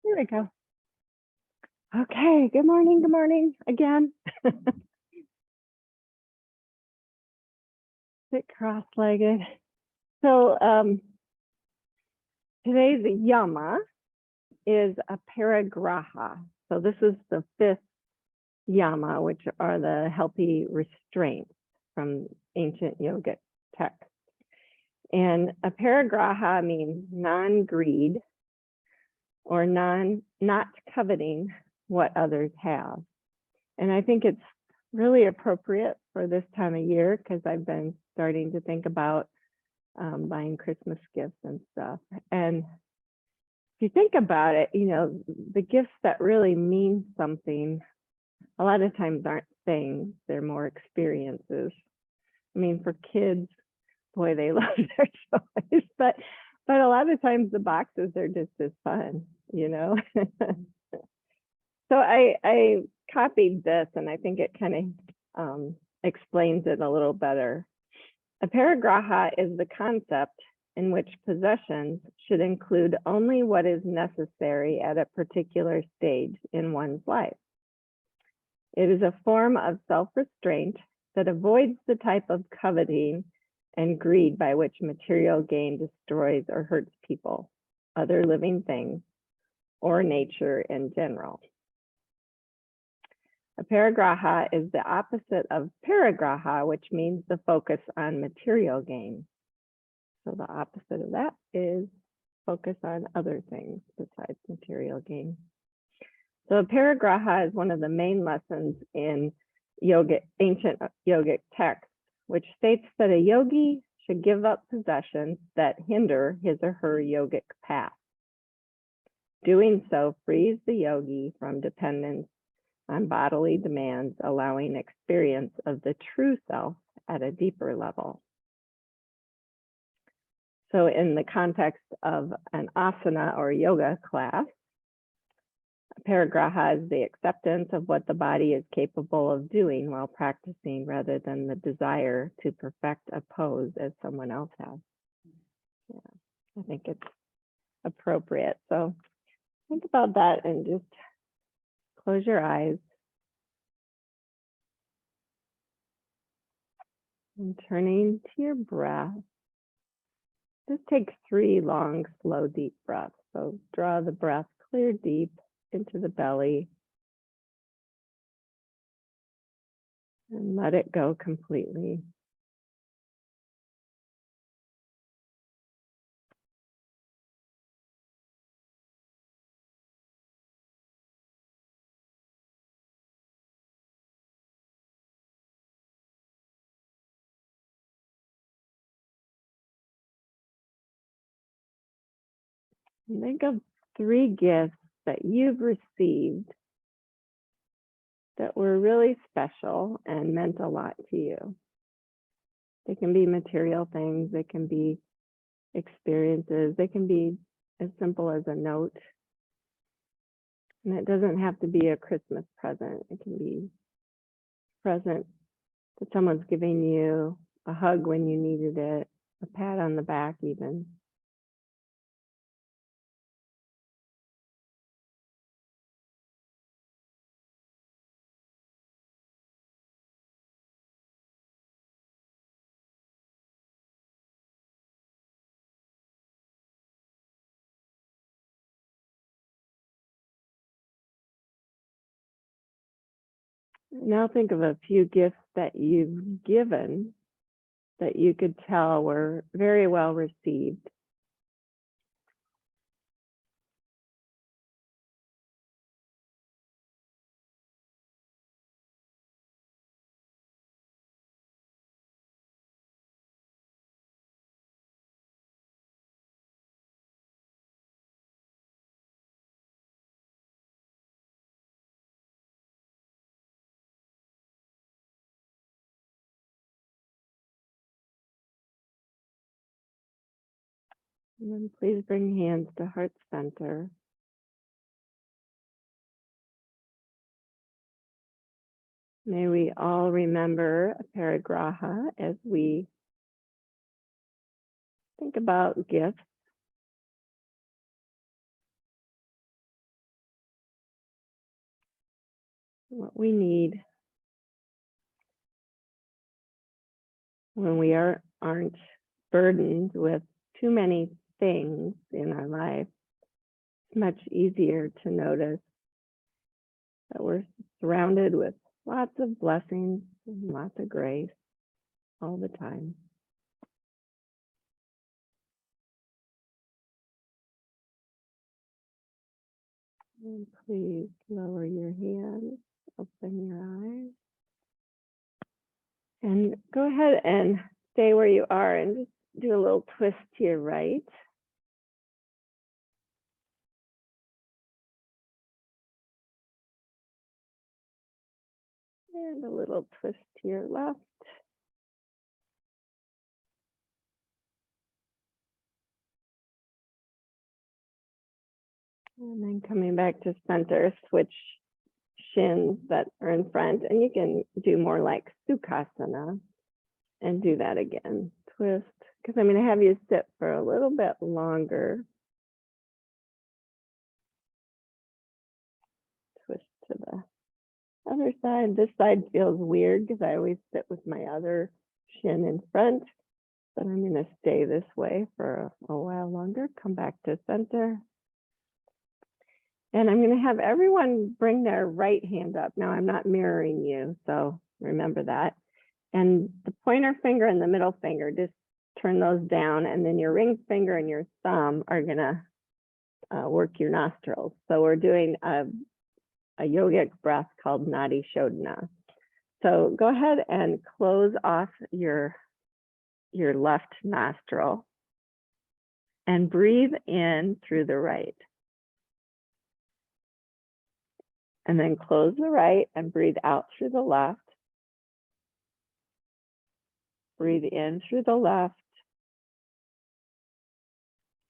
Here we go. Okay, good morning again. Sit cross-legged. So today's yama is Aparigraha. So this is the fifth yama, which are the healthy restraints from ancient yogic texts. And Aparigraha means non-greed or not coveting what others have. And I think it's really appropriate for this time of year because I've been starting to think about buying Christmas gifts and stuff. And if you think about it, you know, the gifts that really mean something a lot of times aren't things, they're more experiences. I mean, for kids, boy, they love their toys, but a lot of times the boxes are just as fun, you know. So I copied this, and I think it kind of explains it a little better. Aparigraha is the concept in which possessions should include only what is necessary at a particular stage in one's life. It is a form of self-restraint that avoids the type of coveting and greed by which material gain destroys or hurts people, other living things, or nature in general. Aparigraha is the opposite of parigraha, which means the focus on material gain. So the opposite of that is focus on other things besides material gain. So aparigraha is one of the main lessons in ancient yogic texts, which states that a yogi should give up possessions that hinder his or her yogic path. Doing so frees the yogi from dependence on bodily demands, allowing experience of the true self at a deeper level. So in the context of an asana or yoga class, aparigraha is the acceptance of what the body is capable of doing while practicing rather than the desire to perfect a pose as someone else has. Yeah, I think it's appropriate. So think about that and just close your eyes. And turning to your breath, just take 3 long, slow, deep breaths. So draw the breath clear deep into the belly and let it go completely. Think of 3 gifts that you've received that were really special and meant a lot to you. They can be material things, they can be experiences, they can be as simple as a note. And it doesn't have to be a Christmas present. It can be a present that someone's giving you, a hug when you needed it, a pat on the back even. Now think of a few gifts that you've given that you could tell were very well received. And then please bring hands to heart center. May we all remember Aparigraha as we think about gifts. what we need when we aren't burdened with too many things in our life. It's much easier to notice that we're surrounded with lots of blessings and lots of grace all the time. And please lower your hands, open your eyes, and go ahead and stay where you are and just do a little twist to your right. And a little twist to your left. And then coming back to center, switch shins that are in front, and you can do more like Sukhasana and do that again. Twist, because I'm going to have you sit for a little bit longer. Twist to the other side. This side feels weird because I always sit with my other shin in front, but I'm going to stay this way for a while longer. Come back to center. And I'm going to have everyone bring their right hand up. Now, I'm not mirroring you, so remember that. And the pointer finger and the middle finger, just turn those down, and then your ring finger and your thumb are going to work your nostrils. So we're doing a yogic breath called Nadi Shodhana. So go ahead and close off your left nostril and breathe in through the right. And then close the right and breathe out through the left. Breathe in through the left.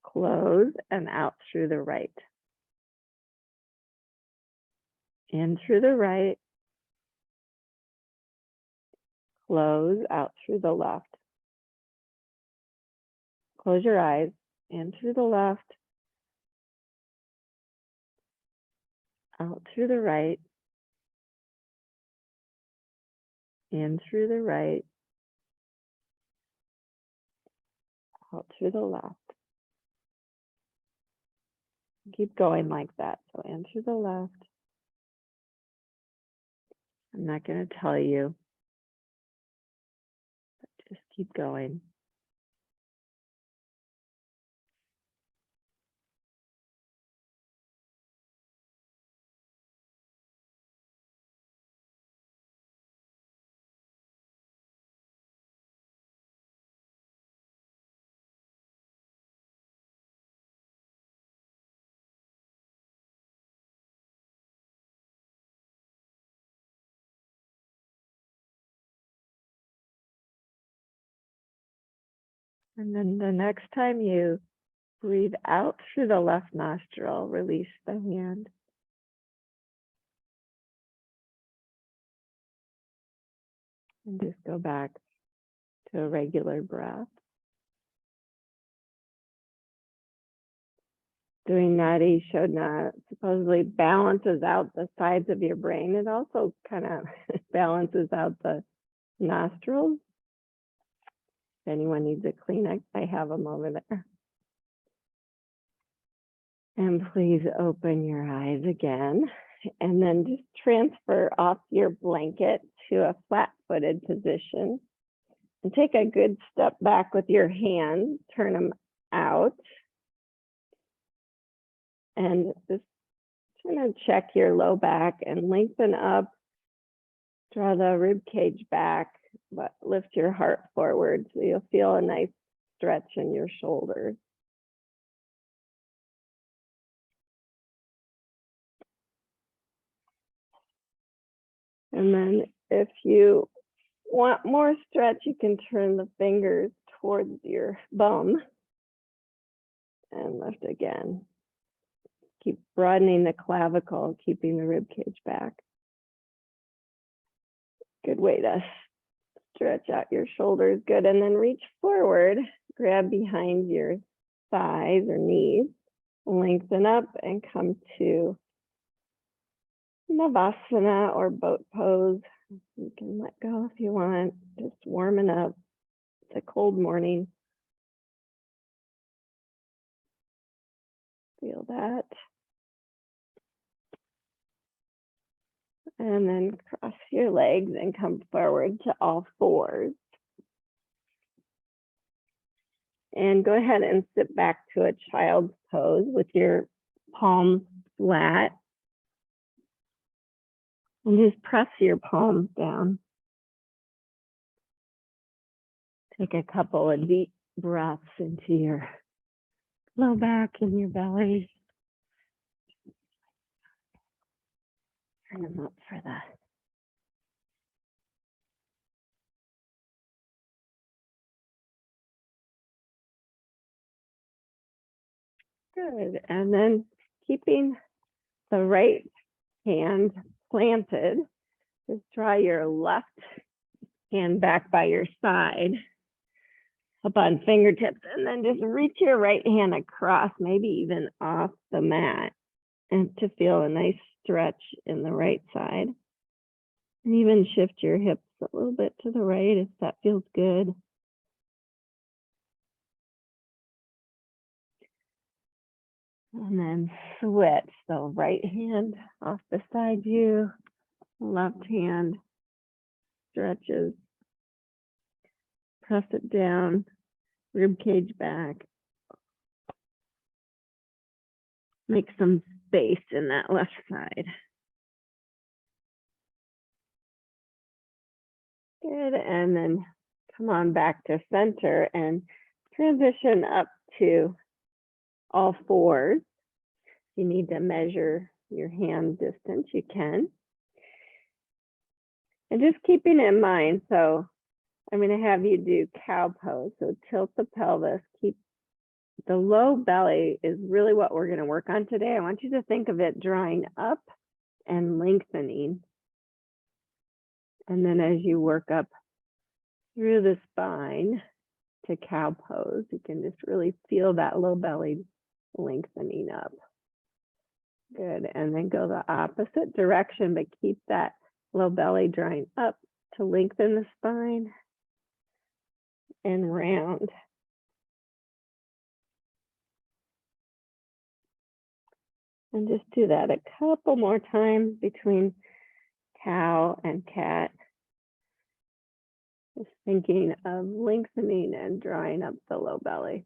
Close and out through the right. In through the right. Close out through the left. Close your eyes. In through the left. Out through the right. In through the right. Out through the left. Keep going like that. So in through the left. I'm not going to tell you. But just keep going. And then the next time you breathe out through the left nostril, release the hand. And just go back to a regular breath. Doing Nadi Shodhana supposedly balances out the sides of your brain. It also kind of balances out the nostrils. If anyone needs a Kleenex, I have them over there. And please open your eyes again. And then just transfer off your blanket to a flat-footed position. And take a good step back with your hands. Turn them out. And just kind of check your low back and lengthen up. Draw the rib cage back, but lift your heart forward so you'll feel a nice stretch in your shoulders. And then if you want more stretch, you can turn the fingers towards your bum and lift again. Keep broadening the clavicle, keeping the rib cage back. Good way to stretch out your shoulders. Good. And then reach forward, grab behind your thighs or knees, lengthen up and come to Navasana or boat pose. You can let go if you want, just warming up. It's a cold morning. Feel that. And then cross your legs and come forward to all fours. And go ahead and sit back to a child's pose with your palms flat. And just press your palms down. Take a couple of deep breaths into your low back and your belly. Turn them up for that. Good. And then keeping the right hand planted, just draw your left hand back by your side, up on fingertips, and then just reach your right hand across, maybe even off the mat, and to feel a nice stretch in the right side. And even shift your hips a little bit to the right if that feels good. And then switch. So right hand off beside you, left hand stretches. Press it down, rib cage back. Make some space in that left side. Good, and then come on back to center and transition up to all fours. If you need to measure your hand distance, you can. And just keeping in mind, so I'm going to have you do cow pose. So tilt the pelvis, keep the low belly is really what we're going to work on today. I want you to think of it drawing up and lengthening. And then as you work up through the spine to cow pose, you can just really feel that low belly lengthening up. Good. And then go the opposite direction, but keep that low belly drawing up to lengthen the spine and round. And just do that a couple more times between cow and cat. Just thinking of lengthening and drawing up the low belly.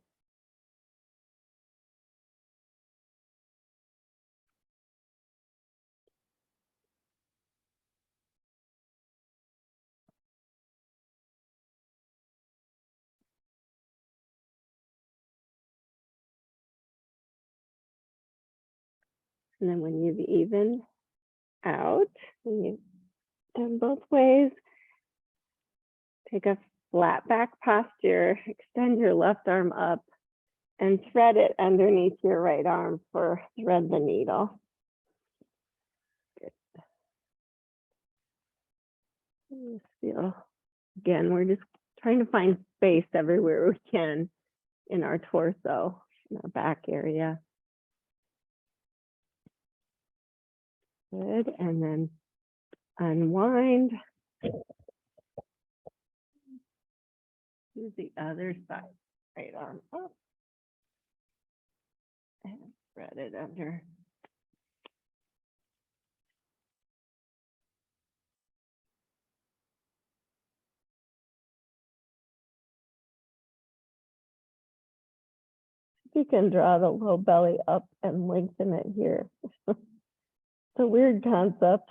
And then when you've evened out, when you've done both ways, take a flat back posture, extend your left arm up, and thread it underneath your right arm for thread the needle. Good. Just feel, again, we're just trying to find space everywhere we can in our torso, in our back area. Good, and then unwind. Do the other side. Right arm up. And thread it under. You can draw the low belly up and lengthen it here. It's a weird concept.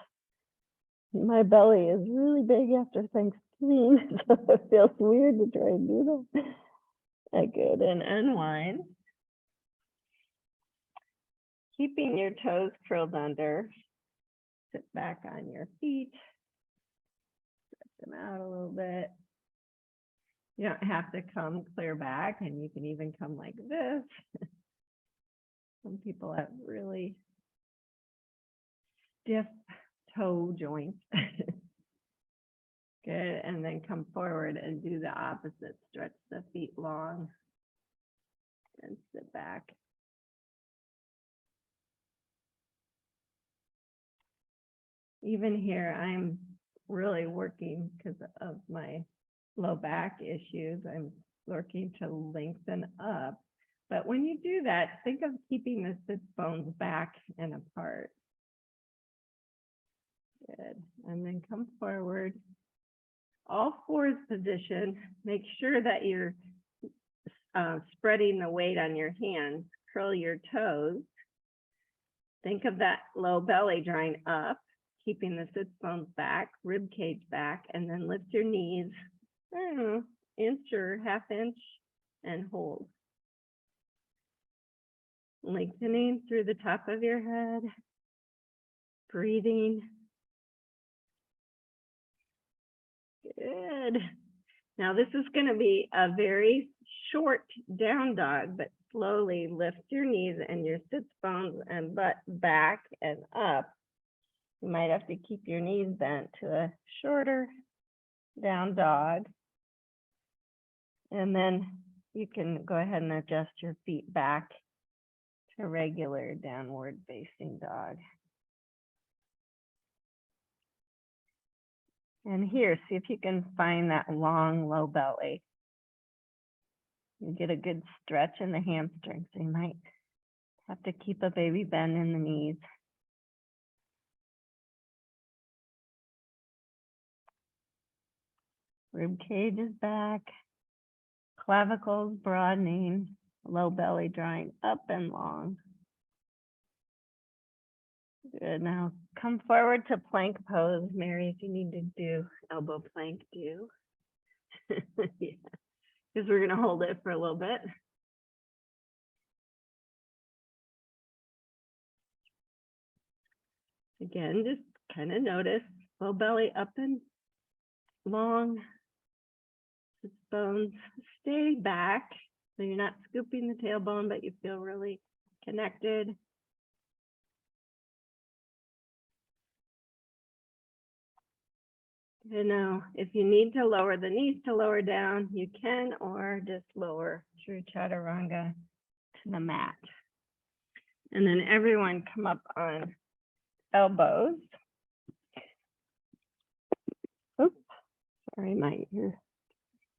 My belly is really big after Thanksgiving, so it feels weird to try and do that. Good, and unwind. Keeping your toes curled under. Sit back on your feet. Stretch them out a little bit. You don't have to come clear back, and you can even come like this. Some people have really stiff toe joints. Good, and then come forward and do the opposite. Stretch the feet long and sit back. even here, I'm really working because of my low back issues. I'm working to lengthen up. But when you do that, think of keeping the sits bones back and apart. Good. And then come forward. All fours position. Make sure that you're spreading the weight on your hands. Curl your toes. Think of that low belly drawing up, keeping the sits bones back, rib cage back, and then lift your knees, I don't know, inch or half inch, and hold. Lengthening through the top of your head, breathing. Good. Now this is going to be a very short down dog, but slowly lift your knees and your sits bones and butt back and up. You might have to keep your knees bent to a shorter down dog. And then you can go ahead and adjust your feet back to regular downward facing dog. And here, see if you can find that long, low belly. You get a good stretch in the hamstrings. So you might have to keep a baby bend in the knees. Rib cage is back. Clavicles broadening. Low belly drawing up and long. Good. Now come forward to plank pose. Mary, if you need to do elbow plank, do. Yeah, because we're going to hold it for a little bit. Again, just kind of notice low belly up and long. Sits bones stay back. So you're not scooping the tailbone, but you feel really connected. You know, if you need to lower the knees to lower down, you can, or just lower through chaturanga to the mat. And then everyone come up on elbows. Oops, sorry, my ear.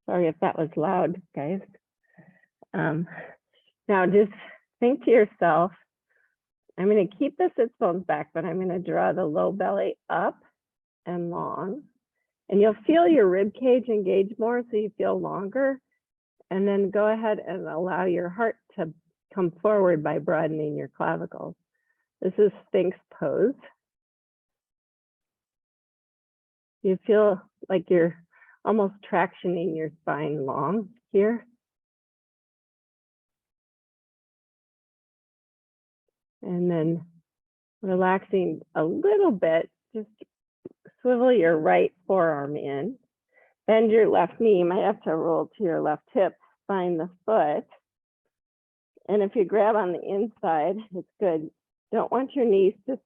Sorry if that was loud, guys. Now just think to yourself, I'm going to keep the sits bones back, but I'm going to draw the low belly up and long. And you'll feel your rib cage engage more, so you feel longer. And then go ahead and allow your heart to come forward by broadening your clavicles. This is Sphinx pose. You feel like you're almost tractioning your spine long here. And then relaxing a little bit, just swivel your right forearm in. Bend your left knee. You might have to roll to your left hip, find the foot. And if you grab on the inside, it's good. Don't want your knees to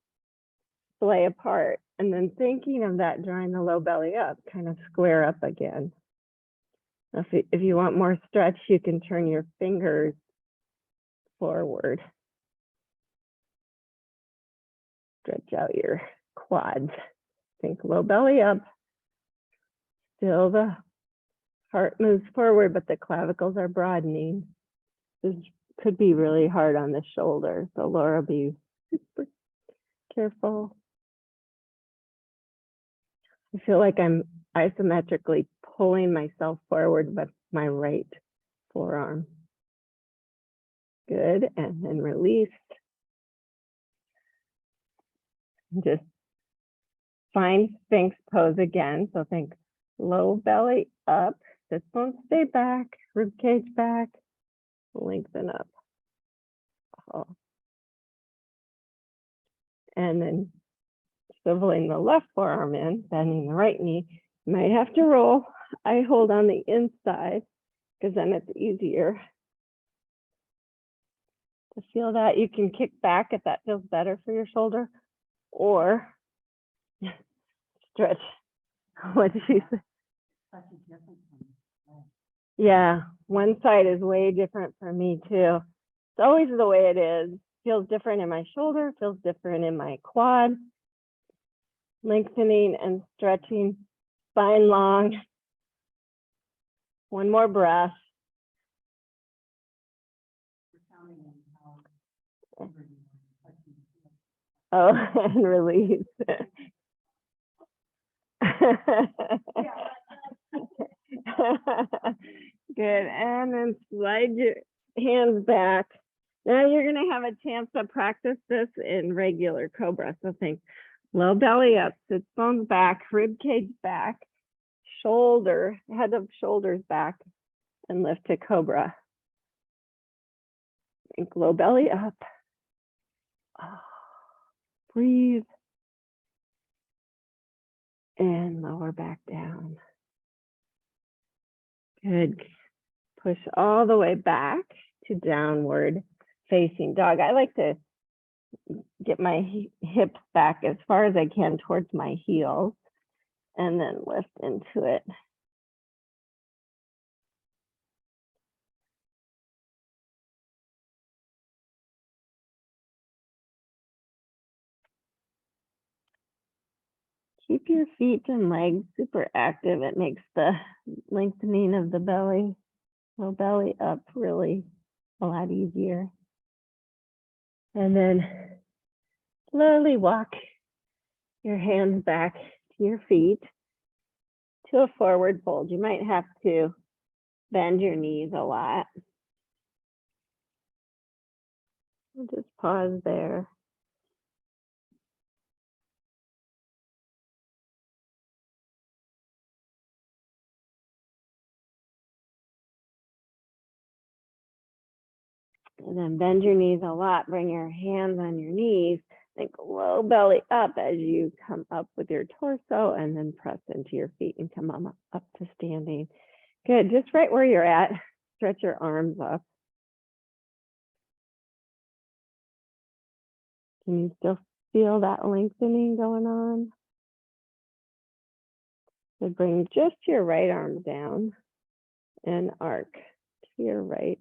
splay apart. And then thinking of that, drawing the low belly up, kind of square up again. If you want more stretch, you can turn your fingers forward. Stretch out your quads. Think low belly up. Still the heart moves forward, but the clavicles are broadening. This could be really hard on the shoulder, so Laura, be super careful. I feel like I'm isometrically pulling myself forward with my right forearm. Good, and then release. Just find Sphinx pose again. So think low belly up, sits bones stay back, rib cage back, lengthen up. Oh. And then swiveling the left forearm in, bending the right knee. You might have to roll. I hold on the inside because then it's easier to feel that. You can kick back if that feels better for your shoulder, or stretch. What did she say? Yeah, one side is way different for me too. It's always the way it is. Feels different in my shoulder, feels different in my quad. Lengthening and stretching, spine long. One more breath. Oh, and release. Good, and then slide your hands back. Now you're gonna have a chance to practice this in regular cobra. So think low belly up, sits bones back, rib cage back, shoulder, head of shoulders back, and lift to cobra. Think low belly up. Oh, breathe. And lower back down. Good. Push all the way back to downward facing dog. I like to get my hips back as far as I can towards my heels and then lift into it. Keep your feet and legs super active. It makes the lengthening of the belly, low belly up, really a lot easier. And then slowly walk your hands back to your feet to a forward fold. You might have to bend your knees a lot. I'll just pause there. And then bend your knees a lot. Bring your hands on your knees. Think low belly up as you come up with your torso and then press into your feet and come up to standing. Good, just right where you're at. Stretch your arms up. Can you still feel that lengthening going on? So bring just your right arm down and arc to your right.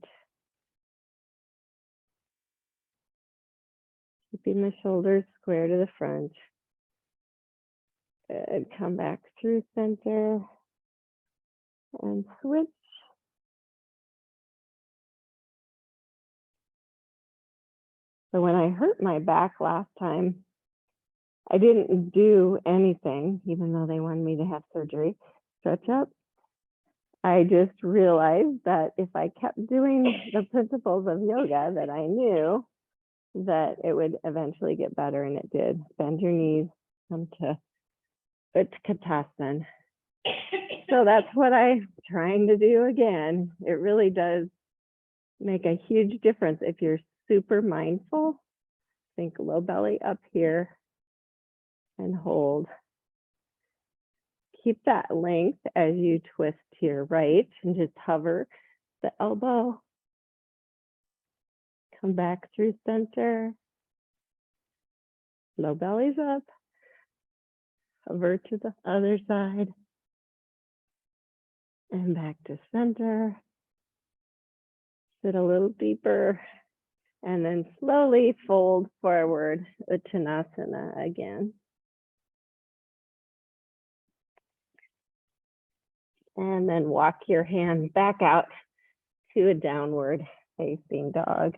Keeping the shoulders square to the front. Good, come back through center and switch. So when I hurt my back last time, I didn't do anything, even though they wanted me to have surgery, stretch up. I just realized that if I kept doing the principles of yoga that I knew, that it would eventually get better, and it did. Bend your knees, come to Utkatasana. So that's what I'm trying to do again. It really does make a huge difference if you're super mindful. Think low belly up here and hold. Keep that length as you twist to your right and just hover the elbow. Come back through center. Low belly's up. Hover to the other side. And back to center. Sit a little deeper. And then slowly fold forward, Uttanasana again. And then walk your hands back out to a downward facing dog.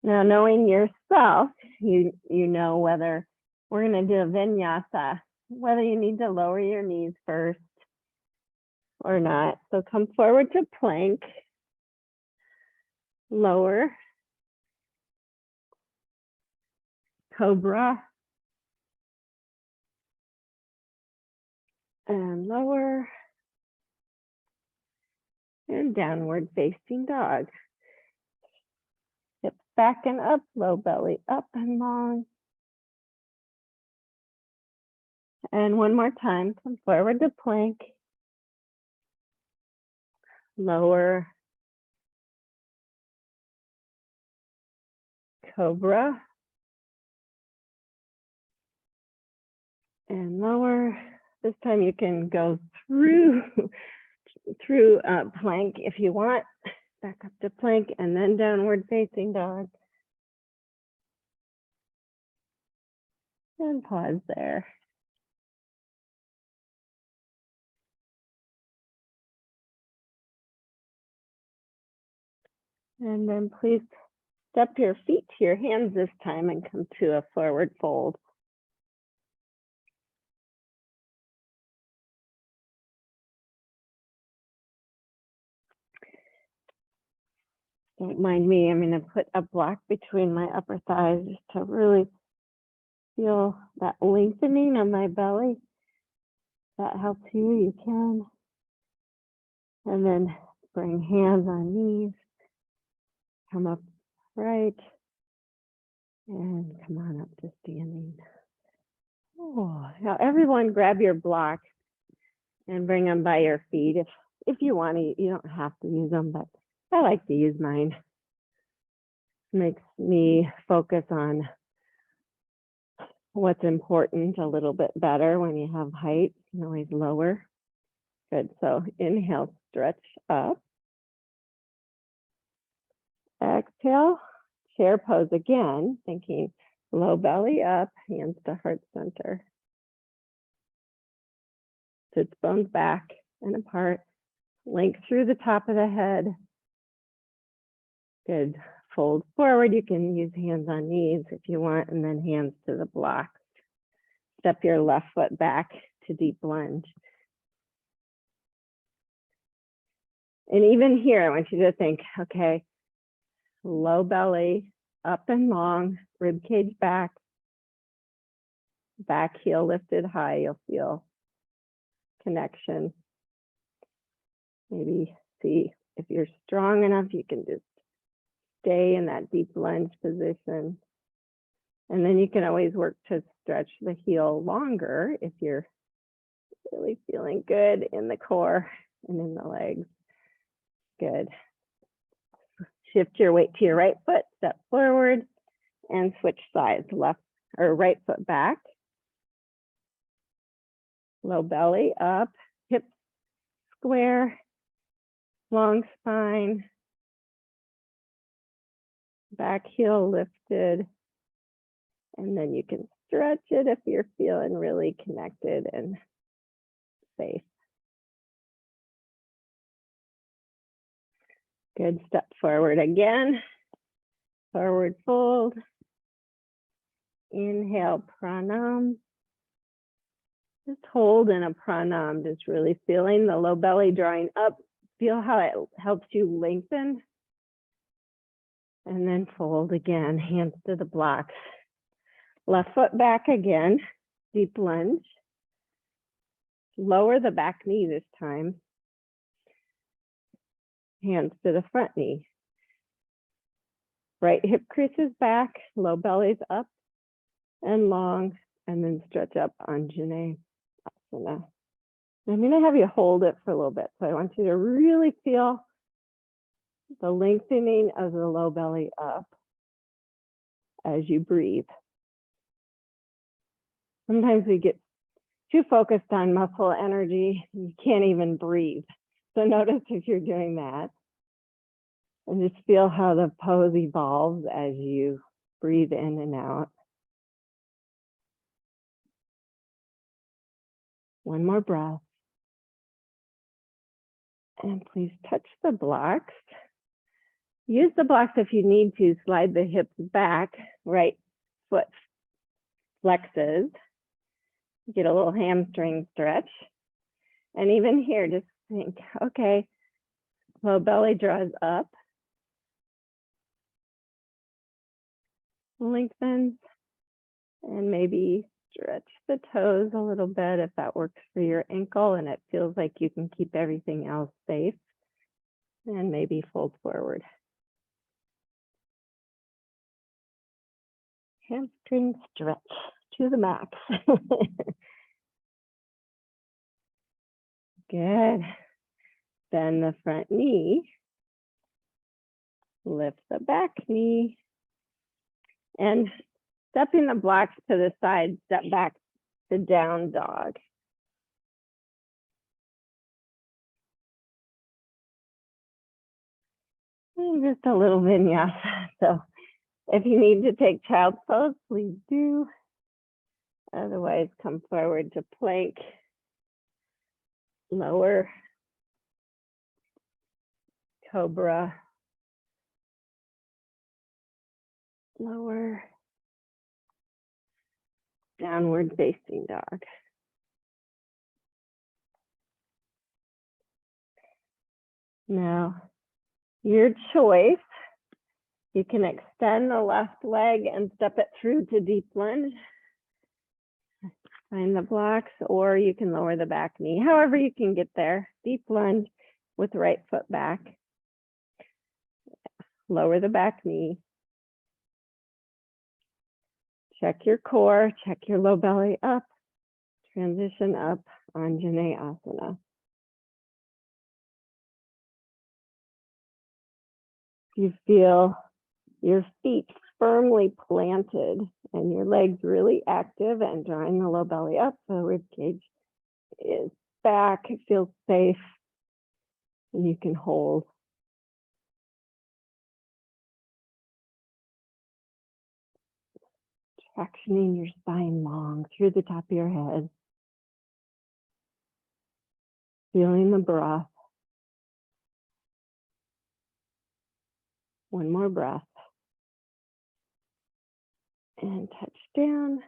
Now, knowing yourself, you know whether we're going to do a vinyasa, whether you need to lower your knees first or not. So come forward to plank, lower, cobra, and lower, and downward facing dog. Hips back and up, low belly up and long. And one more time, come forward to plank, lower, cobra, and lower. This time you can go through plank if you want. Back up to plank and then downward facing dog. And pause there. And then please step your feet to your hands this time and come to a forward fold. Don't mind me, I'm going to put a block between my upper thighs just to really feel that lengthening of my belly. If that helps you, you can. And then bring hands on knees. Come up right. And come on up to standing. Oh, now everyone grab your block and bring them by your feet. If you want to, you don't have to use them, but I like to use mine. Makes me focus on what's important a little bit better. When you have height, you can always lower. Good, so inhale, stretch up. Exhale, chair pose again, thinking low belly up, hands to heart center. Sits bones back and apart. Link through the top of the head. Good. Fold forward. You can use hands on knees if you want, and then hands to the block. Step your left foot back to deep lunge. And even here, I want you to think, okay, low belly, up and long, rib cage back, back heel lifted high. You'll feel connection. Maybe see if you're strong enough, you can just stay in that deep lunge position. And then you can always work to stretch the heel longer if you're really feeling good in the core and in the legs. Good. Shift your weight to your right foot, step forward, and switch sides, left or right foot back. Low belly up, hips square, long spine, back heel lifted. And then you can stretch it if you're feeling really connected and safe. Good, step forward again. Forward fold. Inhale, pranam. Just hold in a pranam, just really feeling the low belly drawing up. Feel how it helps you lengthen. And then fold again, hands to the blocks. Left foot back again, deep lunge. Lower the back knee this time. Hands to the front knee. Right hip creases back, low belly's up and long, and then stretch up Anjane Asana. I'm going to have you hold it for a little bit. So I want you to really feel the lengthening of the low belly up as you breathe. Sometimes we get too focused on muscle energy, you can't even breathe. So notice if you're doing that, and just feel how the pose evolves as you breathe in and out. One more breath. And please touch the blocks. Use the blocks if you need to. Slide the hips back, right foot flexes. Get a little hamstring stretch. And even here, just think, okay, low belly draws up. Lengthens. And maybe stretch the toes a little bit if that works for your ankle and it feels like you can keep everything else safe. And maybe fold forward. Hamstring stretch to the max. Good. Bend the front knee. Lift the back knee. And stepping the blocks to the side, step back to down dog. And just a little vinyasa. So if you need to take child's pose, please do. Otherwise, come forward to plank. Lower. Cobra. Lower. Downward facing dog. Now, your choice. You can extend the left leg and step it through to deep lunge. Find the blocks, or you can lower the back knee. However you can get there. Deep lunge with right foot back. Lower the back knee. Check your core, check your low belly up. Transition up, Anjaneyasana. You feel your feet firmly planted and your legs really active and drawing the low belly up. The rib cage is back. It feels safe. And you can hold. Tractioning your spine long through the top of your head. Feeling the breath. One more breath. And touch down.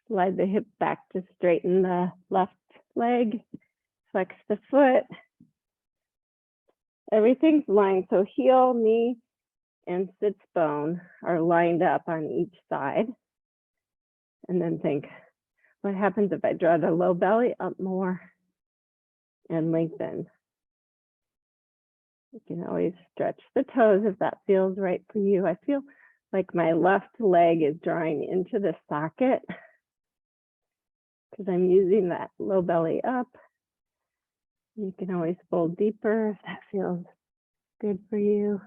Slide the hip back to straighten the left leg. Flex the foot. Everything's lined, so heel, knee, and sits bone are lined up on each side. And then think, what happens if I draw the low belly up more and lengthen? You can always stretch the toes if that feels right for you. I feel like my left leg is drawing into the socket because I'm using that low belly up. You can always fold deeper if that feels good for you.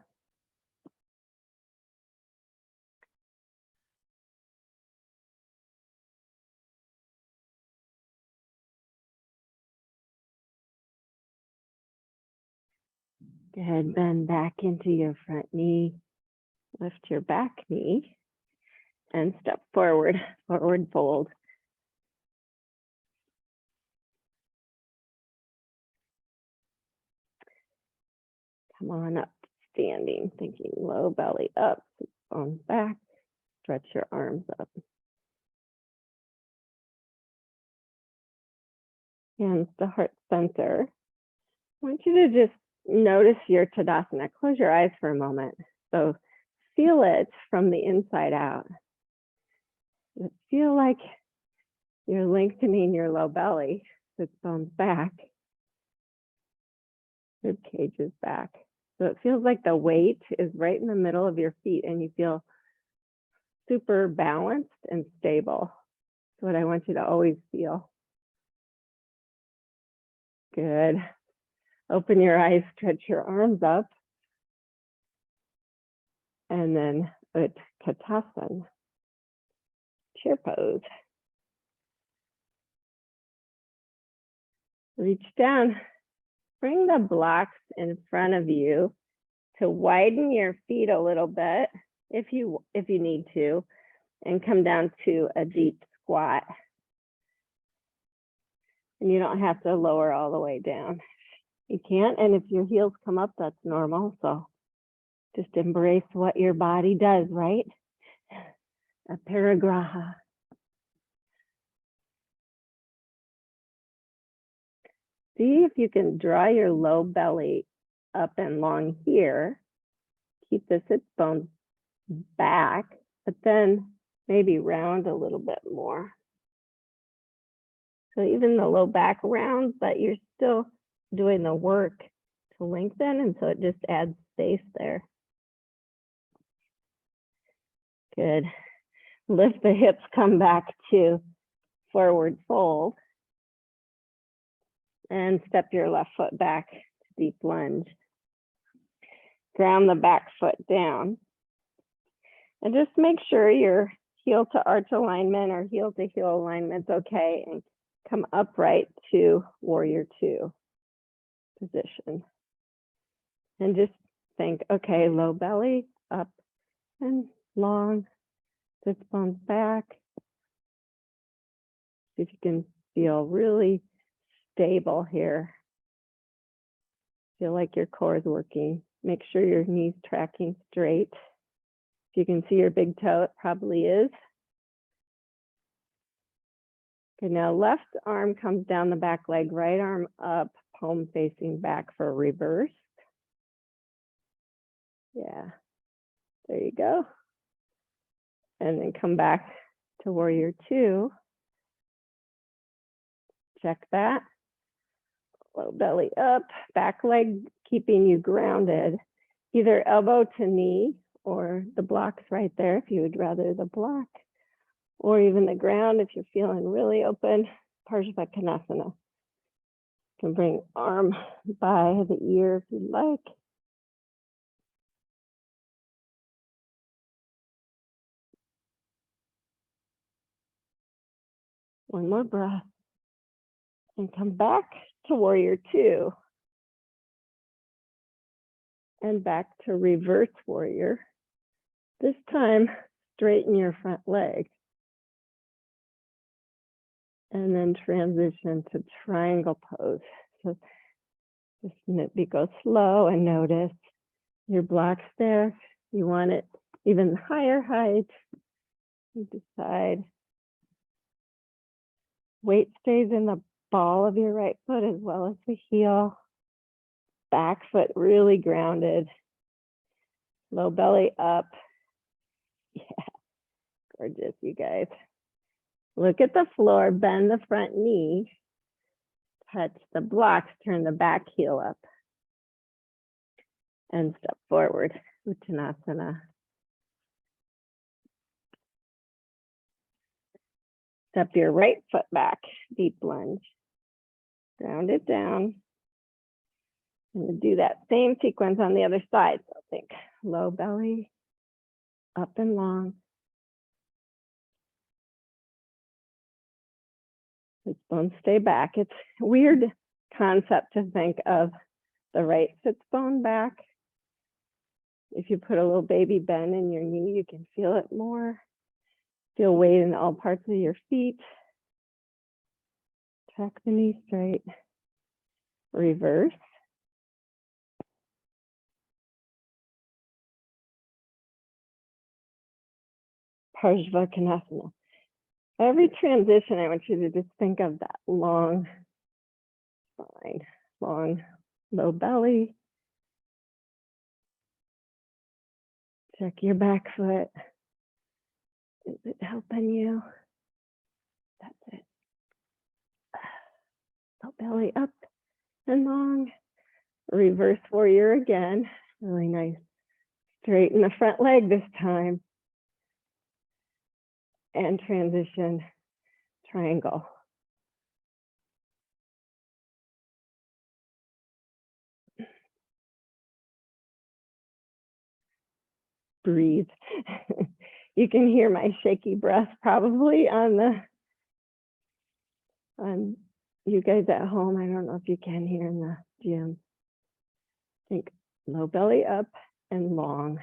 Good, bend back into your front knee. Lift your back knee and step forward, forward fold. Come on up, standing, thinking low belly up, bones back, stretch your arms up. Hands to heart center. I want you to just notice your Tadasana. Close your eyes for a moment. So feel it from the inside out. Feel like you're lengthening your low belly, sits bones back, rib cage is back. So it feels like the weight is right in the middle of your feet and you feel super balanced and stable. That's what I want you to always feel. Good. Open your eyes, stretch your arms up. And then Utkatasana, chair pose. Reach down, bring the blocks in front of you to widen your feet a little bit if you need to, and come down to a deep squat. And you don't have to lower all the way down. You can't, and if your heels come up, that's normal. So just embrace what your body does, right? Aparigraha. See if you can draw your low belly up and long here. Keep the sits bones back, but then maybe round a little bit more. So even the low back rounds, but you're still doing the work to lengthen, and so it just adds space there. Good. Lift the hips, come back to forward fold. And step your left foot back to deep lunge. Ground the back foot down. And just make sure your heel to arch alignment or heel to heel alignment's okay, and come upright to warrior two position. And just think, okay, low belly, up and long, sits bones back, See if you can feel really stable here. Feel like your core is working. Make sure your knee's tracking straight. If you can see your big toe, it probably is. Okay, now left arm comes down the back leg, right arm up, palm facing back for reverse. Yeah, there you go. And then come back to warrior two. Check that. Low belly up, back leg keeping you grounded. Either elbow to knee or the blocks right there if you would rather the block, or even the ground if you're feeling really open. Aparigraha. You can bring arm by the ear if you'd like. One more breath. And come back to warrior two. And back to reverse warrior. This time, straighten your front leg. And then transition to triangle pose. So just go slow and notice your blocks there. You want it even higher height. You decide. Weight stays in the ball of your right foot as well as the heel. Back foot really grounded. Low belly up. Yeah, gorgeous, you guys. Look at the floor, bend the front knee. Touch the blocks, turn the back heel up. And step forward, Uttanasana. Step your right foot back, deep lunge. Ground it down. And do that same sequence on the other side. So think low belly, up and long. Hip bones stay back. It's a weird concept to think of the right sits bone back. If you put a little baby bend in your knee, you can feel it more. Feel weight in all parts of your feet. Track the knee straight. Reverse. Aparigraha. Every transition, I want you to just think of that long spine, long low belly. Check your back foot. Is it helping you? That's it. Low belly up and long. Reverse warrior again. Really nice. Straighten the front leg this time. And transition triangle. Breathe. You can hear my shaky breath probably on you guys at home. I don't know if you can hear in the gym. Think low belly up and long.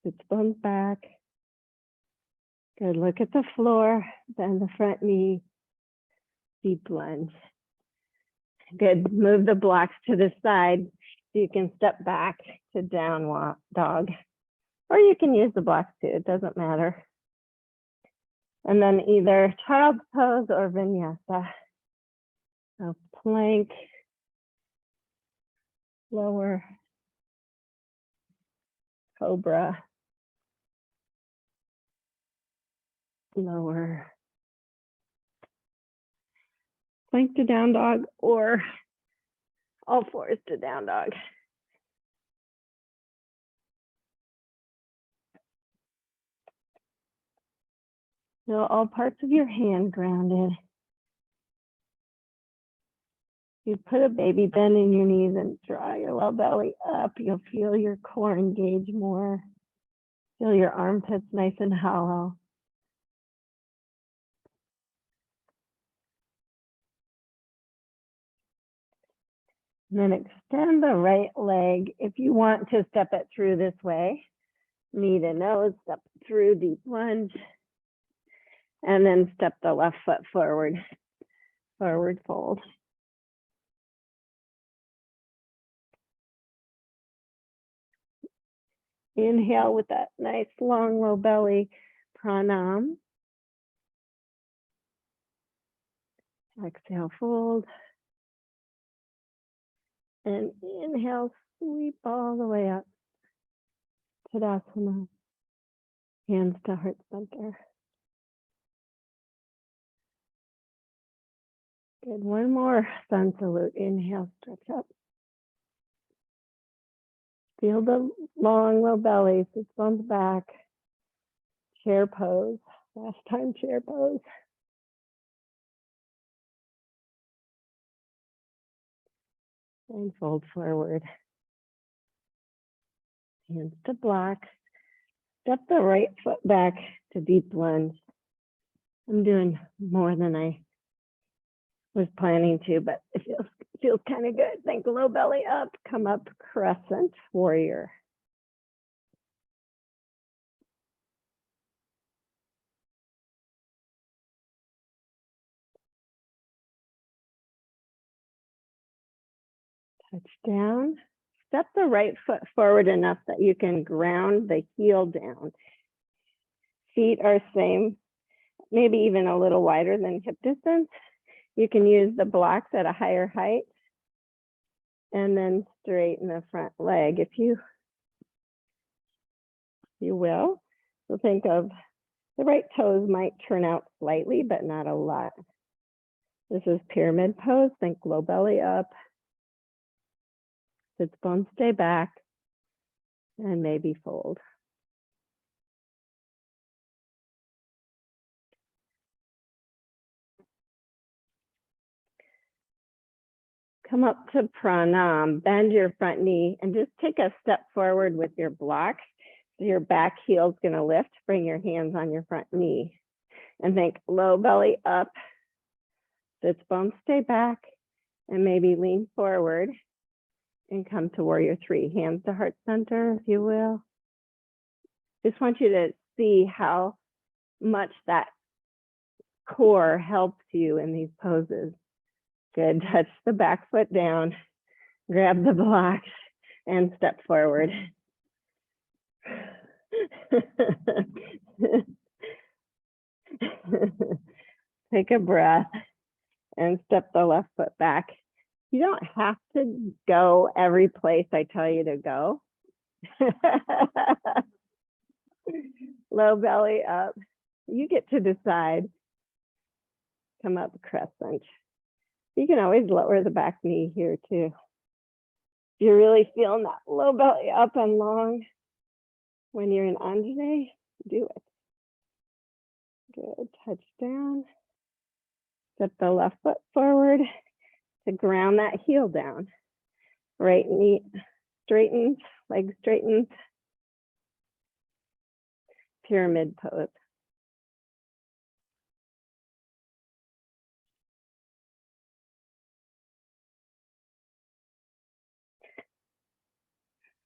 Sits bones back. Good. Look at the floor. Bend the front knee. Deep lunge. Good. Move the blocks to the side so you can step back to down dog. Or you can use the blocks too. It doesn't matter. And then either child's pose or vinyasa. So plank, lower, cobra, lower, plank to down dog, or all fours to down dog. Feel all parts of your hand grounded. You put a baby bend in your knees and draw your low belly up. You'll feel your core engage more. Feel your armpits nice and hollow. And then extend the right leg. If you want to step it through this way, knee to nose, step through, deep lunge. And then step the left foot forward, forward fold. Inhale with that nice long low belly, pranam. Exhale, fold. And inhale, sweep all the way up. Tadasana. Hands to heart center. Good. One more sun salute. Inhale, stretch up. Feel the long low belly, sit bones back. Chair pose. Last time chair pose. And fold forward. Hands to block. Step the right foot back to deep lunge. I'm doing more than I was planning to, but it feels kind of good. Think low belly up, come up, crescent warrior. Touch down. Step the right foot forward enough that you can ground the heel down. Feet are same, maybe even a little wider than hip distance. You can use the blocks at a higher height and then straighten the front leg if you will. So think of the right toes might turn out slightly, but not a lot. This is pyramid pose. Think low belly up. Sits bones stay back. And maybe fold. Come up to pranam. Bend your front knee and just take a step forward with your blocks. So your back heel is going to lift. Bring your hands on your front knee. And think low belly up. Sits bones stay back. And maybe lean forward. And come to warrior three. Hands to heart center, if you will. Just want you to see how much that core helps you in these poses. Good. Touch the back foot down. Grab the blocks and step forward. Take a breath and step the left foot back. You don't have to go every place I tell you to go. Low belly up. You get to decide. Come up crescent. You can always lower the back knee here too. If you're really feeling that low belly up and long when you're in Anjane, do it. Good. Touch down. Step the left foot forward to ground that heel down. Right knee straightens, leg straightens. Pyramid pose.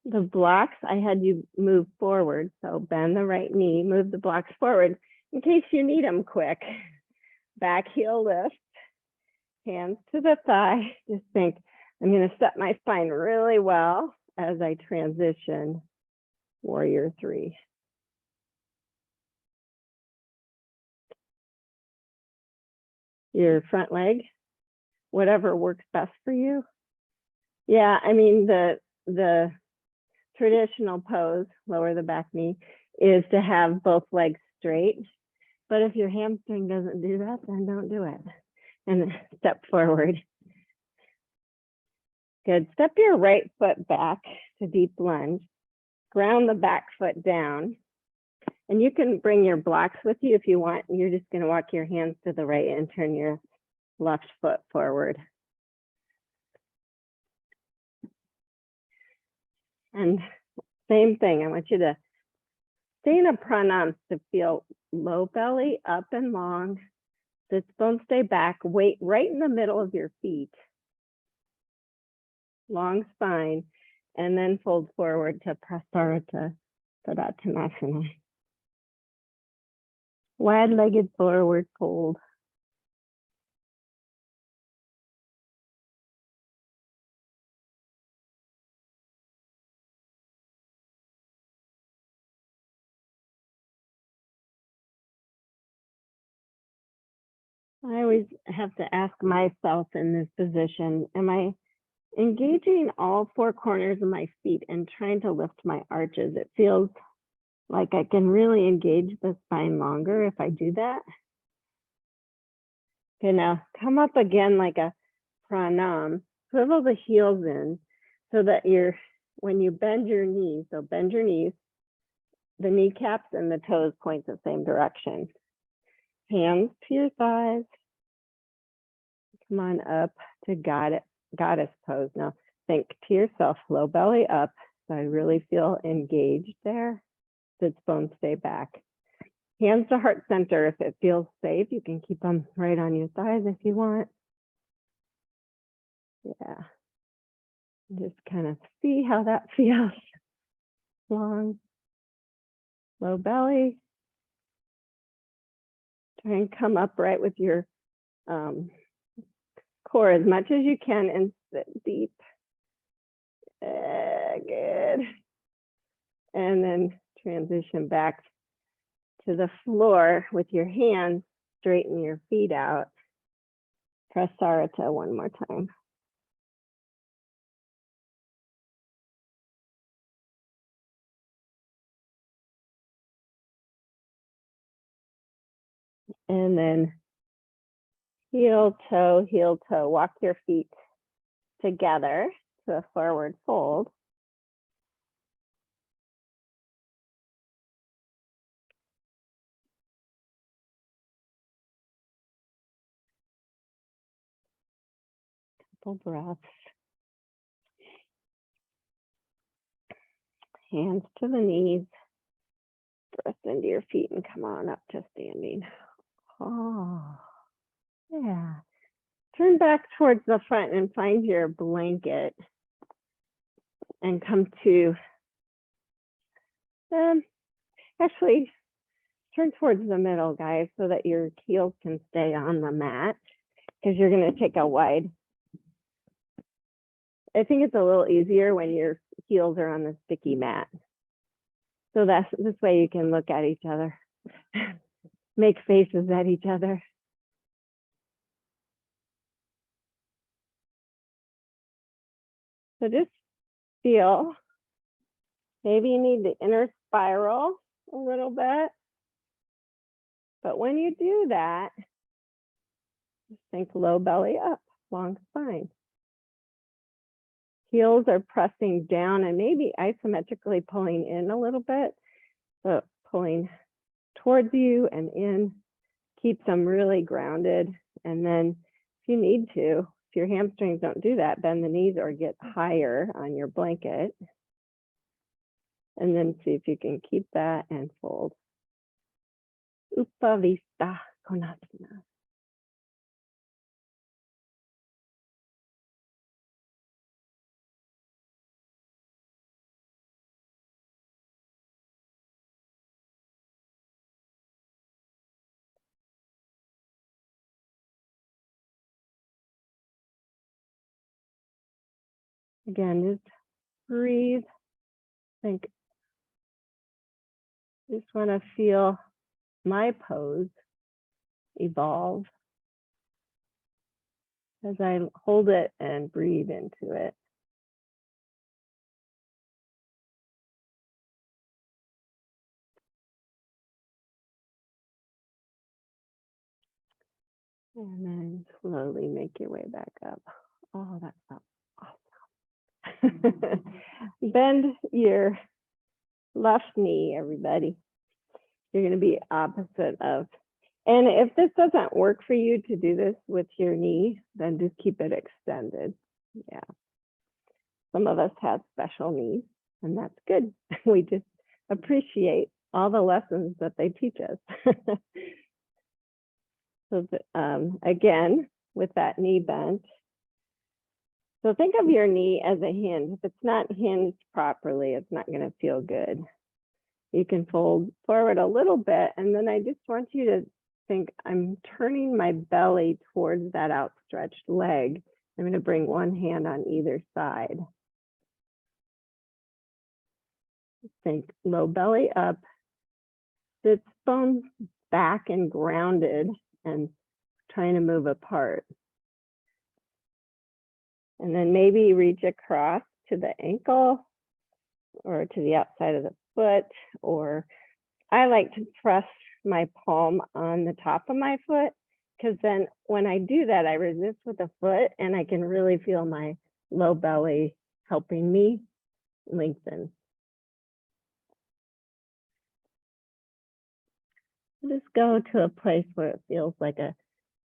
The blocks, I had you move forward. So bend the right knee, move the blocks forward in case you need them quick. Back heel lift, hands to the thigh. Just think, I'm going to set my spine really well as I transition warrior three. Your front leg, whatever works best for you. Yeah, I mean, the traditional pose, lower the back knee, is to have both legs straight. But if your hamstring doesn't do that, then don't do it. And step forward. Good. Step your right foot back to deep lunge. Ground the back foot down. And you can bring your blocks with you if you want. You're just going to walk your hands to the right and turn your left foot forward. And same thing, I want you to stay in a pranam to feel low belly, up and long. Sits bones stay back, weight right in the middle of your feet. Long spine, and then fold forward to Prasarita Tadasana. Wide-legged forward fold. I always have to ask myself in this position, am I engaging all four corners of my feet and trying to lift my arches? It feels like I can really engage the spine longer if I do that. Okay, now come up again like a pranam. Swivel the heels in so that when you bend your knees, so bend your knees, the kneecaps and the toes point the same direction. Hands to your thighs. Come on up to goddess pose. Now think to yourself, low belly up. So I really feel engaged there. Sits bones stay back. Hands to heart center. If it feels safe, you can keep them right on your thighs if you want. Yeah. Just kind of see how that feels. Long, low belly. Try and come upright with your core as much as you can and sit deep. Good. And then transition back to the floor with your hands. Straighten your feet out. Prasarita one more time. And then heel toe. Walk your feet together to a forward fold. Couple breaths. Hands to the knees. Press into your feet and come on up to standing. Oh, yeah. Turn back towards the front and find your blanket and come to, actually turn towards the middle, guys, so that your heels can stay on the mat because you're going to take a wide. I think it's a little easier when your heels are on the sticky mat. So that's this way you can look at each other, make faces at each other. So just feel, maybe you need the inner spiral a little bit. But when you do that, just think low belly up, long spine. Heels are pressing down and maybe isometrically pulling in a little bit. So pulling towards you and in, keep them really grounded. And then if you need to, if your hamstrings don't do that, bend the knees or get higher on your blanket. And then see if you can keep that and fold. Upavista Konasana. Again, just breathe. Think, just want to feel my pose evolve as I hold it and breathe into it. And then slowly make your way back up. Oh, that felt awesome. Bend your left knee, everybody. You're going to be opposite of. And if this doesn't work for you to do this with your knee, then just keep it extended. Yeah. Some of us have special knees, and that's good. We just appreciate all the lessons that they teach us. So again, with that knee bent. So think of your knee as a hinge. If it's not hinged properly, it's not going to feel good. You can fold forward a little bit, and then I just want you to think I'm turning my belly towards that outstretched leg. I'm going to bring one hand on either side. Think low belly up, sits bones back and grounded and trying to move apart. And then maybe reach across to the ankle or to the outside of the foot, or I like to press my palm on the top of my foot, because then when I do that, I resist with the foot and I can really feel my low belly helping me lengthen. Just go to a place where it feels like a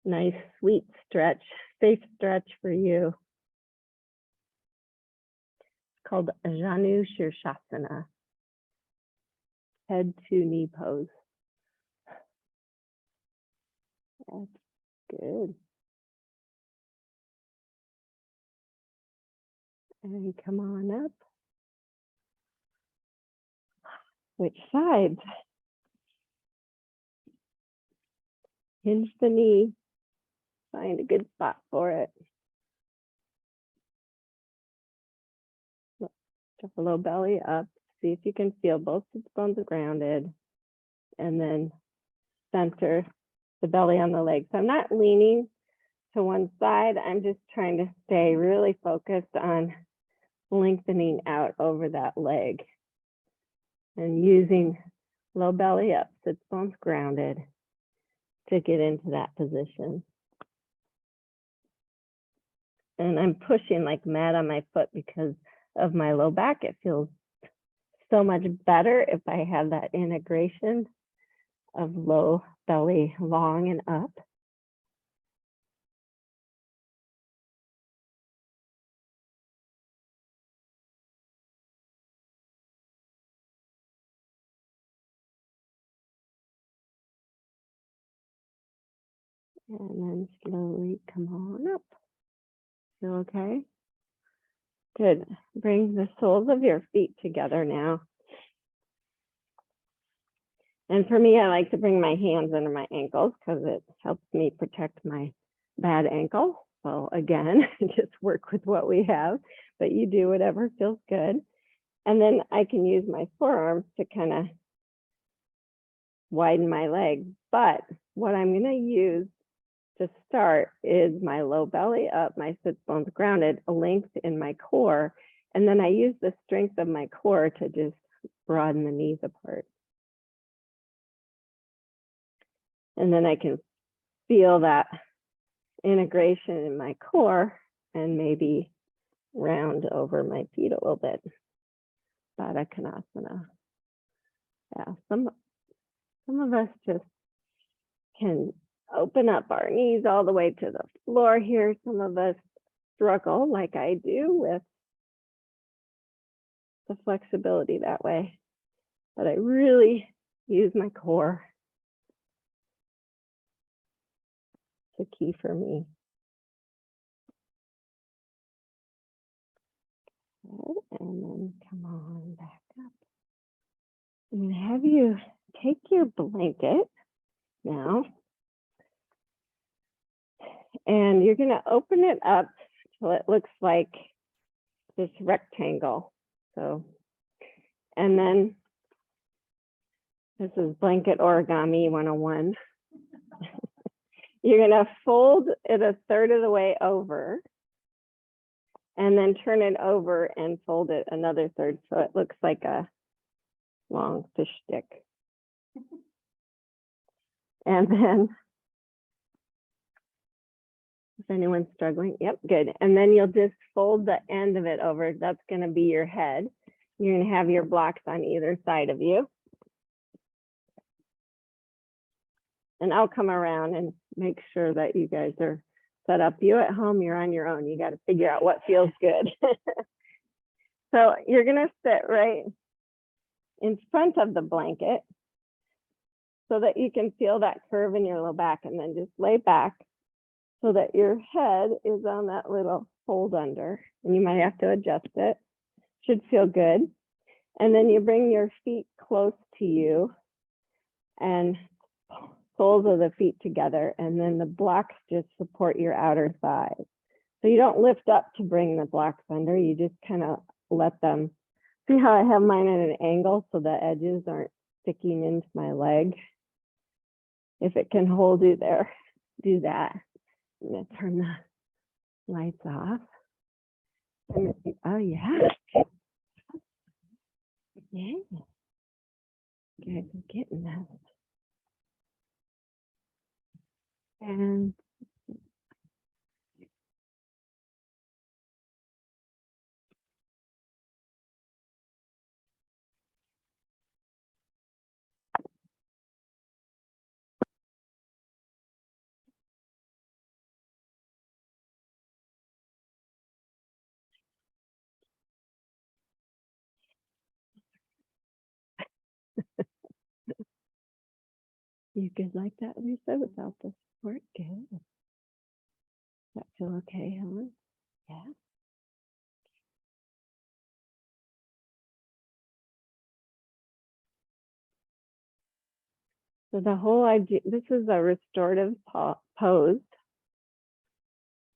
nice, sweet stretch, safe stretch for you. It's called Janu Shirshasana, head to knee pose. That's good. And come on up. Which side? Hinge the knee. Find a good spot for it. Drop a low belly up. See if you can feel both sits bones grounded. And then center the belly on the leg. So I'm not leaning to one side. I'm just trying to stay really focused on lengthening out over that leg. And using low belly up, sits bones grounded to get into that position. And I'm pushing like mad on my foot because of my low back. It feels so much better if I have that integration of low belly long and up. And then slowly come on up. Feel okay? Good. Bring the soles of your feet together now. And for me, I like to bring my hands under my ankles because it helps me protect my bad ankle. So again, just work with what we have, but you do whatever feels good. And then I can use my forearms to kind of widen my leg. But what I'm going to use to start is my low belly up, my sits bones grounded, a length in my core. And then I use the strength of my core to just broaden the knees apart. And then I can feel that integration in my core and maybe round over my feet a little bit. Baddha Konasana. Yeah, some of us just can open up our knees all the way to the floor here. Some of us struggle like I do with the flexibility that way. But I really use my core. It's a key for me. Good. And then come on back up. I'm going to have you take your blanket now. And you're going to open it up till it looks like this rectangle. So, and then this is blanket origami 101. You're going to fold it a third of the way over and then turn it over and fold it another third so it looks like a long fish stick. And then, if anyone's struggling, yep, good. And then you'll just fold the end of it over. That's going to be your head. You're going to have your blocks on either side of you. And I'll come around and make sure that you guys are set up. You at home, you're on your own. You got to figure out what feels good. So you're going to sit right in front of the blanket so that you can feel that curve in your low back, and then just lay back so that your head is on that little fold under, and you might have to adjust it. Should feel good. And then you bring your feet close to you and soles of the feet together, and then the blocks just support your outer thighs. So you don't lift up to bring the blocks under, you just kind of let them, see how I have mine at an angle so the edges aren't sticking into my leg. If it can hold you there, do that. I'm gonna turn the lights off. Oh yeah. Yeah. Guys are getting this. And you good like that, Lisa, without the support? Good. Does that feel okay, Helen? Yeah. So the whole idea, this is a restorative pose.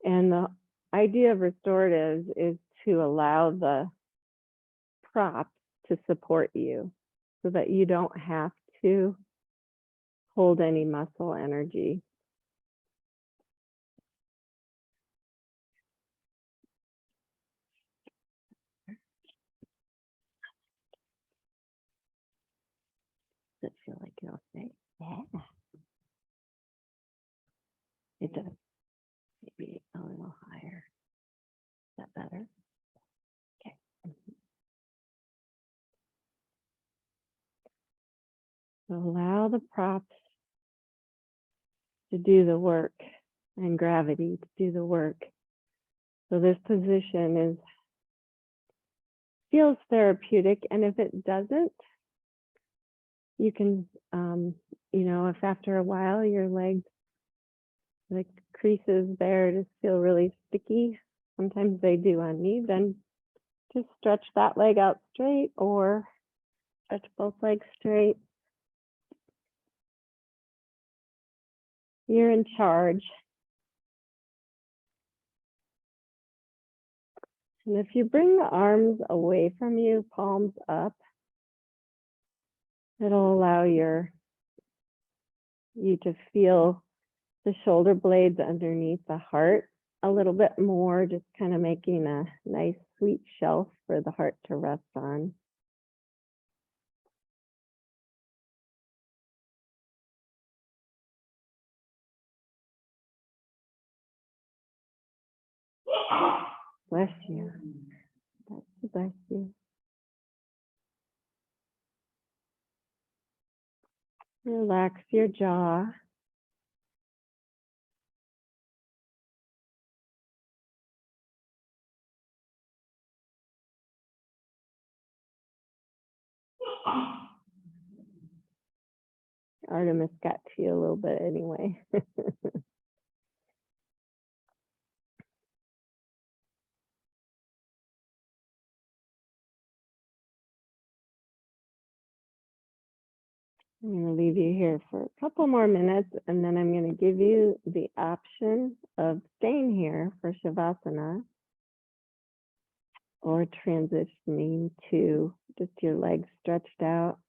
And the idea of restorative is to allow the props to support you so that you don't have to hold any muscle energy. Does it feel like you'll say, yeah? It does. Maybe a little higher. Is that better? Okay. So allow the props to do the work and gravity to do the work. So this position feels therapeutic, and if it doesn't, you can, if after a while your legs, the creases there just feel really sticky, sometimes they do on me, then just stretch that leg out straight or stretch both legs straight. You're in charge. And if you bring the arms away from you, palms up, it'll allow you to feel the shoulder blades underneath the heart a little bit more, just kind of making a nice sweet shelf for the heart to rest on. Bless you. Bless you. Relax your jaw. Artemis got to you a little bit anyway. I'm going to leave you here for a couple more minutes, and then I'm going to give you the option of staying here for Shavasana or transitioning to just your legs stretched out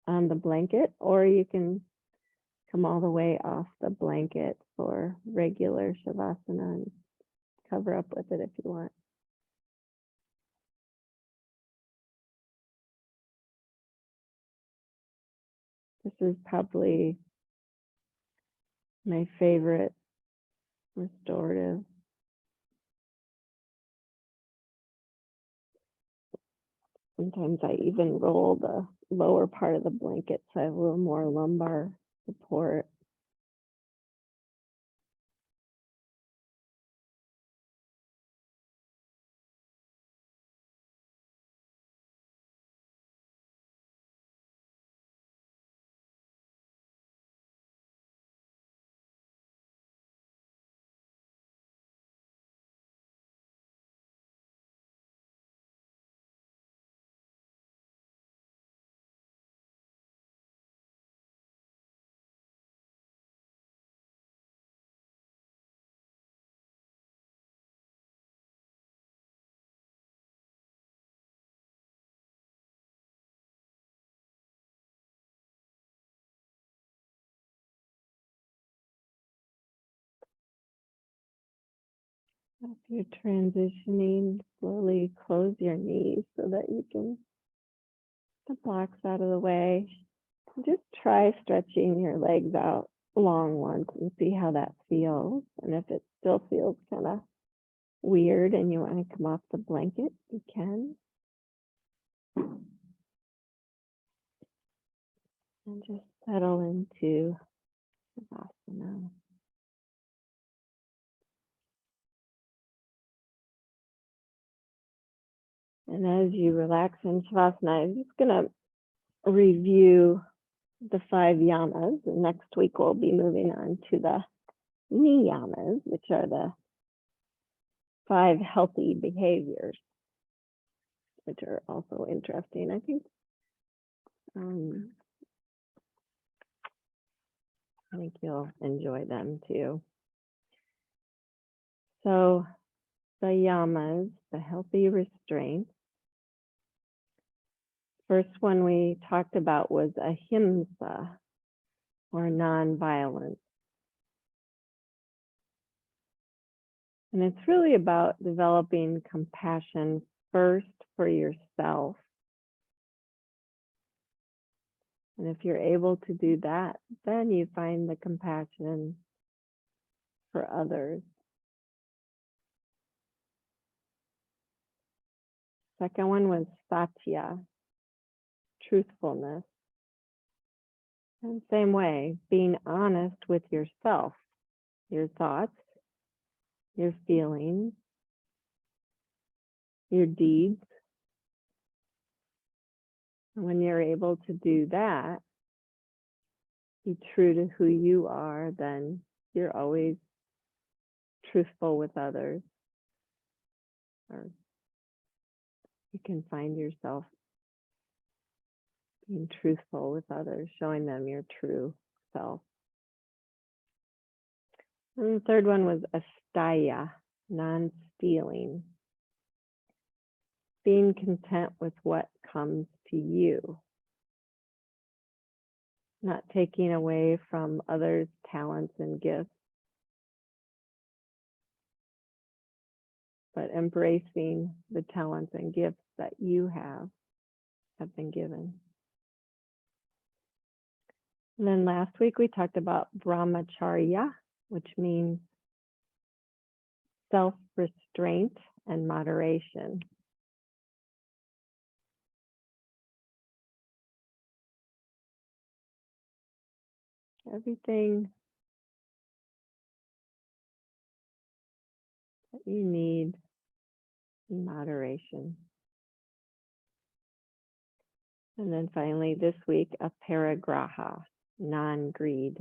on the blanket, or you can come all the way off the blanket for regular Shavasana and cover up with it if you want. This is probably my favorite restorative. Sometimes I even roll the lower part of the blanket so I have a little more lumbar support. If you're transitioning, slowly close your knees so that you can get the blocks out of the way. Just try stretching your legs out long once and see how that feels. And if it still feels kind of weird and you want to come off the blanket, you can. And just settle into Shavasana. And as you relax in Shavasana, I'm just going to review the 5 yamas. And next week we'll be moving on to the niyamas, which are the 5 healthy behaviors, which are also interesting. I think you'll enjoy them too. So the yamas, the healthy restraints. First one we talked about was ahimsa, or nonviolence. And it's really about developing compassion first for yourself. And if you're able to do that, then you find the compassion for others. Second one was satya, truthfulness. And same way, being honest with yourself, your thoughts, your feelings, your deeds. And when you're able to do that, be true to who you are, then you're always truthful with others. Or you can find yourself being truthful with others, showing them your true self. And the third one was asteya, non-stealing. Being content with what comes to you. Not taking away from others' talents and gifts, but embracing the talents and gifts that you have been given. And then last week we talked about brahmacharya, which means self-restraint and moderation. Everything that you need in moderation. And then finally this week, aparigraha, non-greed.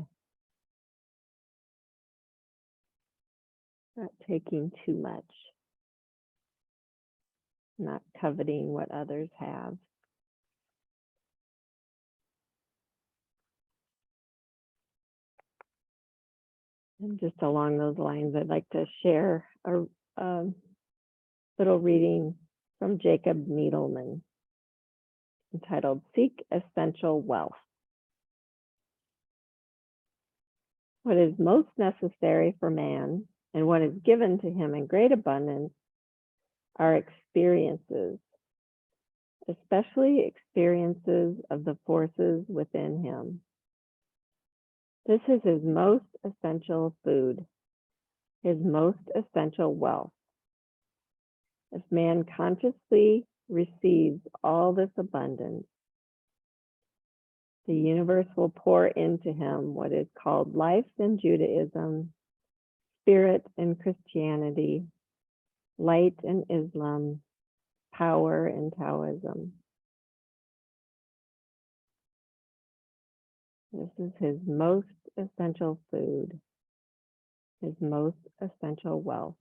Not taking too much. Not coveting what others have. And just along those lines, I'd like to share a little reading from Jacob Needleman entitled Seek Essential Wealth. What is most necessary for man and what is given to him in great abundance are experiences, especially experiences of the forces within him. This is his most essential food, his most essential wealth. If man consciously receives all this abundance, the universe will pour into him what is called life in Judaism, spirit in Christianity, light in Islam, power in Taoism. This is his most essential food, his most essential wealth,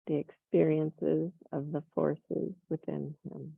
the experiences of the forces within him.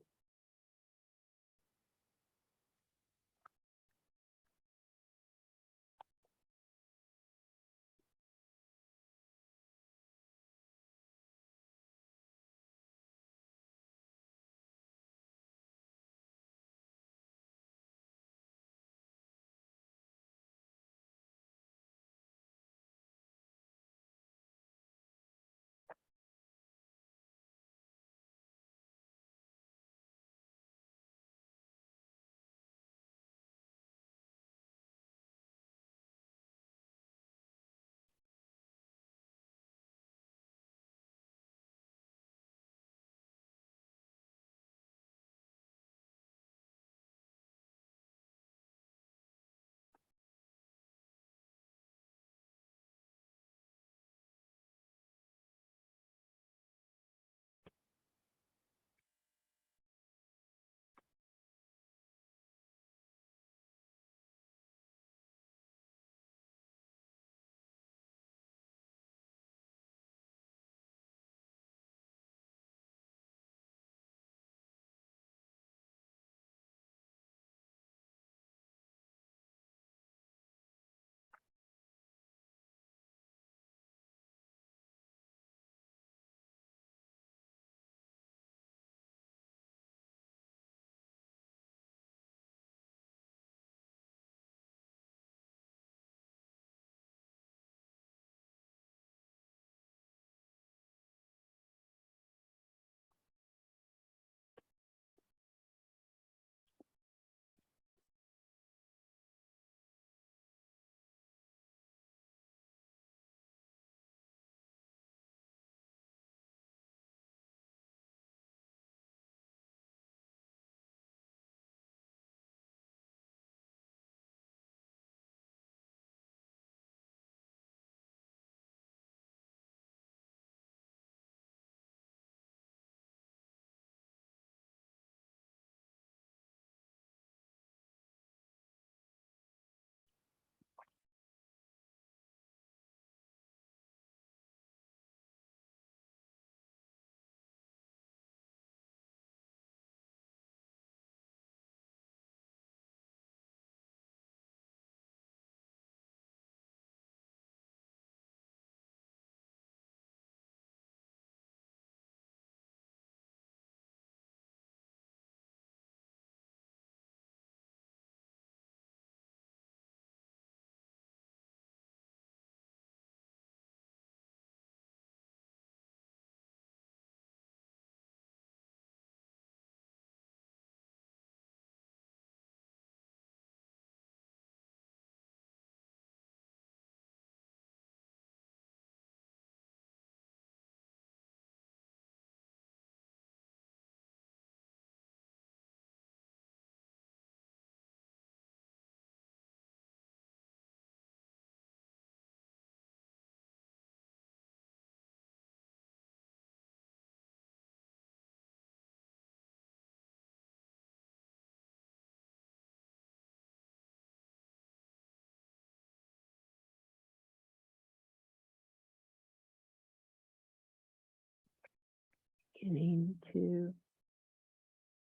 Beginning to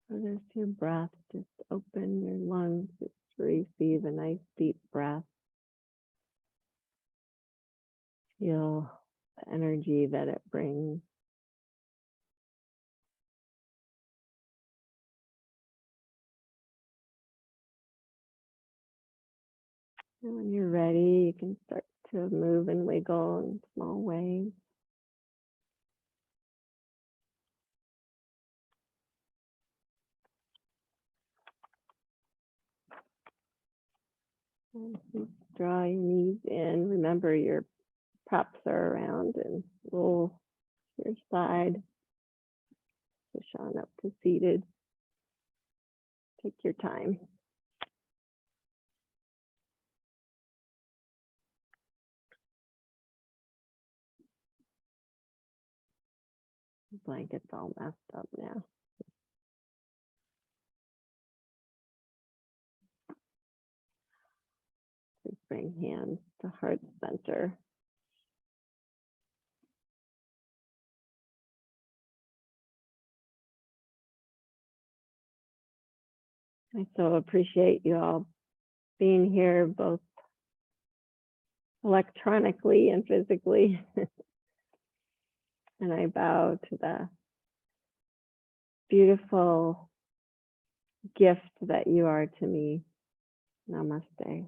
notice your breath. Just open your lungs. Just receive a nice deep breath. Feel the energy that it brings. And when you're ready, you can start to move and wiggle in small ways. And draw your knees in. Remember your props are around and roll to your side. Push on up to seated. Take your time. The blanket's all messed up now. Please bring hands to heart center. I so appreciate you all being here, both electronically and physically. And I bow to the beautiful gift that you are to me. Namaste.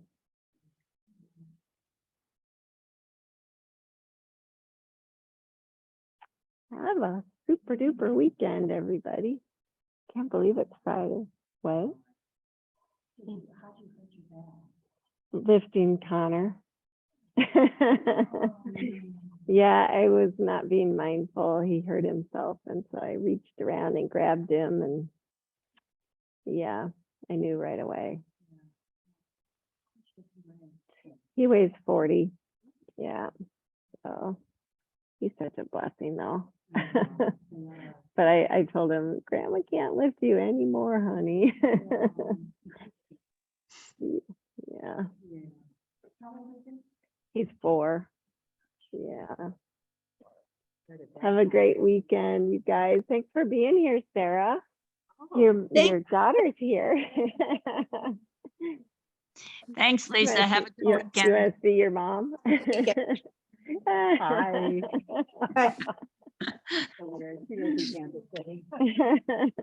Have a super duper weekend, everybody. Can't believe it's Friday. What? Lifting Connor. Yeah, I was not being mindful. He hurt himself, and so I reached around and grabbed him, and yeah, I knew right away. He weighs 40. Yeah, so he's such a blessing, though. But I told him, Grandma can't lift you anymore, honey. Yeah. He's 4. Yeah. Have a great weekend, you guys. Thanks for being here, Sarah. Your daughter's here. Thanks, Lisa. Have a good You weekend. want to see your mom? Hi.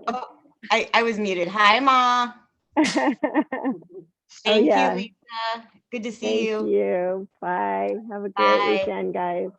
Oh, I was muted. Hi, Ma. Thank yeah. you, Lisa. Good to see Thank you. you. Bye. Have a great Bye. weekend, guys.